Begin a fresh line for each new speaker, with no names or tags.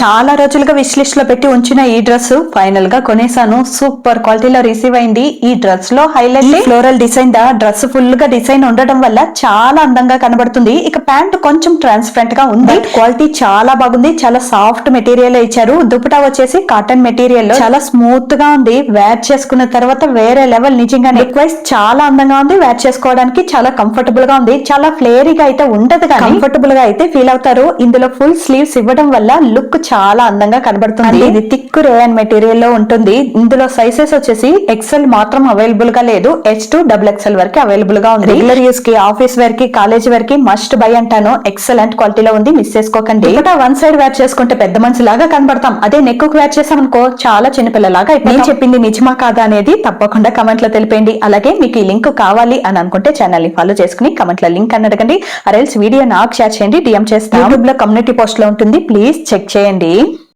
చాలా రోజులుగా wish list లో పెట్టి ఉంచిన ఈ డ్రెస్ ఫైనల్ గా కొనేసాను. సూపర్ క్వాలిటీలో రిసీవ్ అయింది. ఈ డ్రెస్ లో highlight floral design dress full గా డిజైన్ ఉండడం వల్ల చాలా అందంగా కనబడుతుంది. ఇక ప్యాంట్ కొంచెం ట్రాన్స్పరెంట్ గా ఉంది. క్వాలిటీ చాలా బాగుంది. చాలా సాఫ్ట్ మెటీరియల్ ఇచ్చారు. దుపటా వచ్చేసి కాటన్ మెటీరియల్ లో చాలా స్మూత్ గా ఉంది. వేర్ చేసుకున్న తర్వాత వేరే లెవెల్. నిజంగా లుక్ వైస్ చాలా అందంగా ఉంది. వేర్ చేసుకోవడానికి చాలా కంఫర్టబుల్ గా ఉంది. చాలా ఫ్లేరీగా అయితే ఉండదు కానీ కంఫర్టబుల్ గా అయితే ఫీల్ అవుతారు. ఇందులో ఫుల్ స్లీవ్స్ ఇవ్వడం వల్ల లుక్ చాలా అందంగా కనబడుతుంది. ఇది థిక్ రేయన్ మెటీరియల్ లో ఉంటుంది. ఇందులో సైజెస్ వచ్చేసి ఎక్సెల్ మాత్రం అవైలబుల్ గా లేదు. H2 XXL వరకు అవైలబుల్ గా ఉంది. రెగ్యులర్ యూస్ కి, ఆఫీస్ వేర్ కి, కాలేజ్ వేర్ కి మస్ట్ బై అంటాను. ఎక్సలెంట్ క్వాలిటీలో ఉంది. మిస్ చేసుకోకండి. వన్ సైడ్ వేర్ చేసుకుంటే పెద్ద మనిషి లాగా కనబడతాం. అదే నెక్ కు వేర్ చేసామనుకో చాలా చిన్నపిల్లలాగా. నేను చెప్పింది నిజమా కాదా అనేది తప్పకుండా కమెంట్ లో తెలిపండి. అలాగే మీకు ఈ లింక్ కావాలి అని అనుకుంటే ఛానల్ ని ఫాలో చేసుకుని కమెంట్ లో లింక్ అని అడగండి. అరెల్స్ వీడియో నాకు షేర్ చేయండి, డిఎం చేస్తాను. యూట్యూబ్ లో కమ్యూనిటీ పోస్ట్ లో ఉంటుంది. ప్లీజ్ చెక్ చేయండి.